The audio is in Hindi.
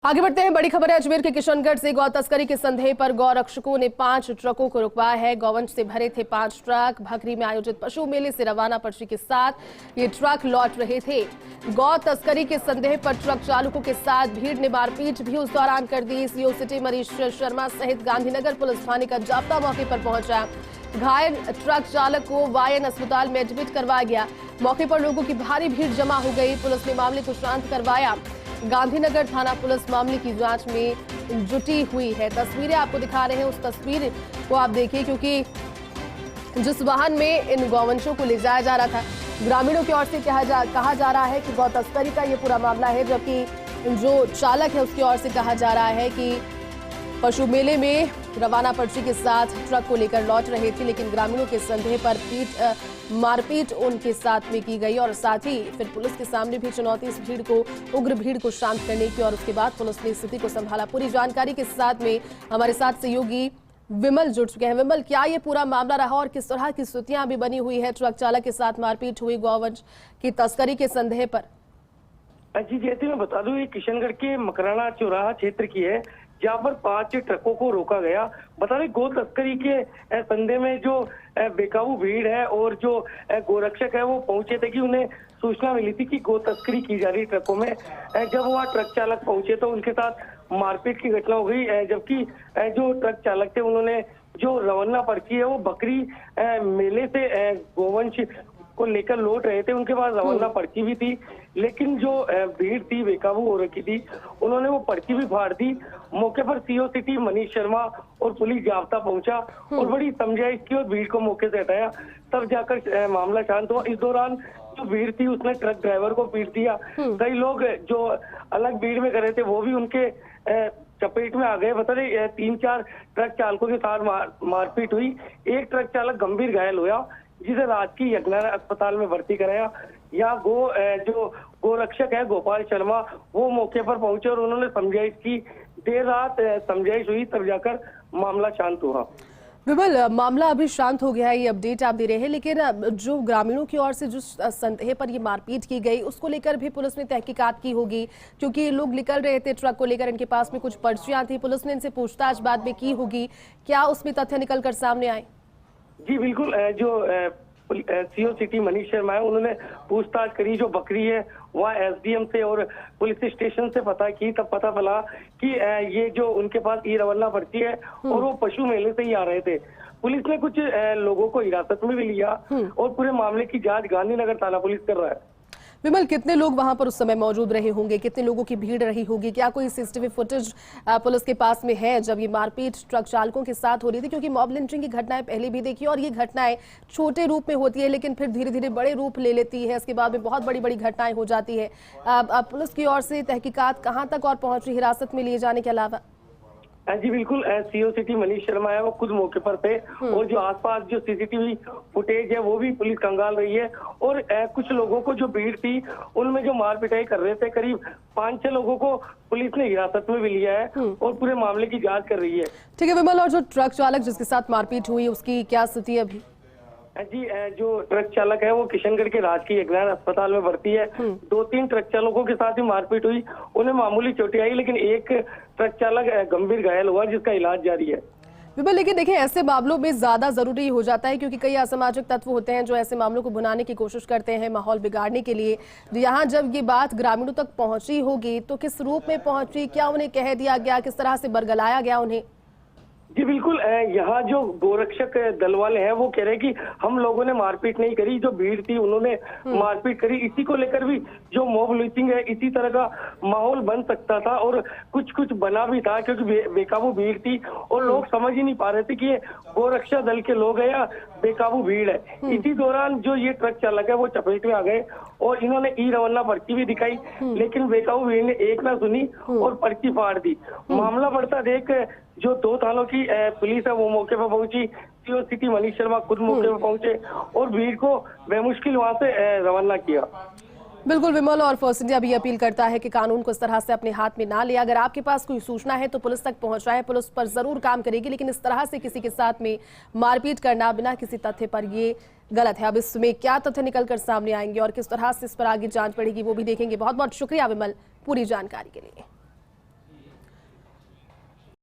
आगे बढ़ते हैं। बड़ी खबर है अजमेर के किशनगढ़ से। गौ तस्करी के संदेह पर गौ रक्षकों ने 5 ट्रकों को रुकवाया है। गौवंश से भरे थे 5 ट्रक। भखरी में आयोजित पशु मेले से रवाना पर्ची के साथ ये ट्रक लौट रहे थे। गौ तस्करी के संदेह पर ट्रक चालकों के साथ भीड़ ने मारपीट भी उस दौरान कर दी। सीओ सिटी मनीष शर्मा सहित गांधीनगर पुलिस थाने का जाब्ता मौके पर पहुंचा। घायल ट्रक चालक को वायन अस्पताल में एडमिट करवाया गया। मौके पर लोगों की भारी भीड़ जमा हो गई। पुलिस ने मामले को शांत करवाया। गांधीनगर थाना पुलिस मामले की जांच में जुटी हुई है। तस्वीरें आपको दिखा रहे हैं, उस तस्वीर को आप देखिए, क्योंकि जिस वाहन में इन गौवंशों को ले जाया जा रहा था, ग्रामीणों की ओर से कहा जा रहा है कि गौ तस्करी का ये पूरा मामला है, जबकि जो चालक है उसकी ओर से कहा जा रहा है कि पशु मेले में रवाना पर्ची के साथ ट्रक को लेकर लौट रहे थे, लेकिन ग्रामीणों के संदेह पर मारपीट उनके साथ में की गई और साथ ही फिर पुलिस के सामने भी चुनौती इस उग्र भीड़ को शांत करने की, और उसके बाद पुलिस ने स्थिति को संभाला। पूरी जानकारी के साथ में हमारे साथ सहयोगी विमल जुड़ चुके हैं। विमल, क्या ये पूरा मामला रहा और किस तरह की स्थितियां अभी बनी हुई है? ट्रक चालक के साथ मारपीट हुई गौवंश की तस्करी के संदेह पर। जी, जैसे मैं बता दूं, ये किशनगढ़ के मकराना चौराहा क्षेत्र की है, जहाँ पर 5 ट्रकों को रोका गया। बता दें, गौ तस्करी के संदेह में जो बेकाबू भीड़ है और जो गोरक्षक है वो पहुंचे थे कि उन्हें सूचना मिली थी कि गौ तस्करी की जा रही ट्रकों में। जब वह ट्रक चालक पहुंचे तो उनके साथ मारपीट की घटना हो गई, जबकि जो ट्रक चालक थे उन्होंने जो रवाना पर्ची है वो बकरी मेले से गोवंश को लेकर लौट रहे थे, उनके पास रवाना पर्ची भी थी, लेकिन जो भीड़ थी बेकाबू हो रखी थी, उन्होंने वो पर्ची भी फाड़ दी। मौके पर सीओ सिटी मनीष शर्मा और पुलिस जाब्ता पहुंचा और बड़ी समझाइश की और भीड़ को मौके से हटाया, तब जाकर मामला शांत हुआ। इस दौरान जो भीड़ थी उसने ट्रक ड्राइवर को पीट दिया। कई लोग जो अलग भीड़ में करे थे वो भी उनके चपेट में आ गए। बता दें, 3-4 ट्रक चालकों के साथ मारपीट हुई। एक ट्रक चालक गंभीर घायल हुआ, जिसे राजकीय यज्ञनारायण अस्पताल में भर्ती कराया। यहाँ जो गोरक्षक है गोपाल शर्मा, वो मौके पर पहुंचे और उन्होंने समझाइश की। देर रात समझाइश हुई, तब जाकर मामला शांत हुआ। विमल, मामला अभी शांत हो गया है, ये अपडेट आप दे रहे हैं, लेकिन जो ग्रामीणों की ओर से जो संदेह पर ये मारपीट की गई उसको लेकर भी पुलिस ने तहकीकात की होगी, क्योंकि लोग निकल रहे थे ट्रक को लेकर, इनके पास में कुछ पर्चियां थी, पुलिस ने इनसे पूछताछ बाद में की होगी। क्या उसमें तथ्य निकल कर सामने आए? जी बिल्कुल, जो सीओ सिटी मनीष शर्मा है उन्होंने पूछताछ करी। जो बकरी है वह एसडीएम से और पुलिस स्टेशन से पता की, तब पता चला कि ये जो उनके पास ई रवाना पर्ची है और वो पशु मेले से ही आ रहे थे। पुलिस ने कुछ लोगों को हिरासत में भी लिया और पूरे मामले की जांच गांधीनगर थाना पुलिस कर रहा है। विमल, कितने लोग वहां पर उस समय मौजूद रहे होंगे? कितने लोगों की भीड़ रही होगी? क्या कोई सीसीटीवी फुटेज पुलिस के पास में है जब ये मारपीट ट्रक चालकों के साथ हो रही थी? क्योंकि मॉब लिंचिंग की घटनाएं पहले भी देखी और ये घटनाएं छोटे रूप में होती है, लेकिन फिर धीरे धीरे बड़े रूप ले लेती है। इसके बाद में बहुत बड़ी बड़ी घटनाएं हो जाती है। पुलिस की ओर से तहकीकात कहाँ तक और पहुंची, हिरासत में लिए जाने के अलावा? जी बिल्कुल, सीओ सिटी मनीष शर्मा है वो खुद मौके पर थे और जो आसपास जो सीसीटीवी फुटेज है वो भी पुलिस खंगाल रही है। और कुछ लोगों को जो भीड़ थी उनमें जो मार पिटाई कर रहे थे, करीब 5-6 लोगों को पुलिस ने हिरासत में भी लिया है और पूरे मामले की जांच कर रही है। ठीक है विमल, और जो ट्रक चालक जिसके साथ मारपीट हुई उसकी क्या स्थिति अभी? जी, जो ट्रक चालक है वो किशनगढ़ के राजकीय यज्ञनारायण अस्पताल में भर्ती है। 2-3 ट्रक चालकों के साथ ही मारपीट हुई, उन्हें मामूली चोटें आई, लेकिन एक ट्रक चालक गंभीर घायल हुआ जिसका इलाज जारी है। विमल, लेकिन देखिए ऐसे मामलों में ज्यादा जरूरी हो जाता है, क्योंकि कई असामाजिक तत्व होते हैं जो ऐसे मामलों को भुनाने की कोशिश करते हैं माहौल बिगाड़ने के लिए। यहाँ जब ये बात ग्रामीणों तक पहुंची होगी तो किस रूप में पहुंची? क्या उन्हें कह दिया गया? किस तरह से बरगलाया गया उन्हें? जी बिल्कुल, यहाँ जो गोरक्षक दल वाले हैं वो कह रहे हैं कि हम लोगों ने मारपीट नहीं करी, जो भीड़ थी उन्होंने मारपीट करी। इसी को लेकर भी जो मॉब लिंचिंग है, इसी तरह का माहौल बन सकता था और कुछ बना भी था, क्योंकि बेकाबू भीड़ थी और लोग समझ ही नहीं पा रहे थे कि ये गोरक्षा दल के लोग हैं या बेकाबू भीड़ है। इसी दौरान जो ये ट्रक चालक है वो चपेट में आ गए और इन्होंने ई रवाना पर्ची भी दिखाई, लेकिन बेकाबू भीड़ ने एक ना सुनी और पर्ची फाड़ दी। मामला बढ़ता देख जो 2 थानों की पुलिस है वो मौके पर पहुंची। सीओ सिटी मनीष शर्मा खुद मौके पर पहुंचे और भीड़ को बेमुश्किल वहां से रवाना किया। बिल्कुल विमल, और फर्स्ट इंडिया भी अपील करता है कि कानून को इस तरह से अपने हाथ में ना ले। अगर आपके पास कोई सूचना है तो पुलिस तक पहुंचाएं, पुलिस पर जरूर काम करेगी, लेकिन इस तरह से किसी के साथ में मारपीट करना बिना किसी तथ्य पर ये गलत है। अब इसमें क्या तथ्य निकल कर सामने आएंगे और किस तरह से इस पर आगे जांच बढ़ेगी वो भी देखेंगे। बहुत बहुत शुक्रिया विमल पूरी जानकारी के लिए।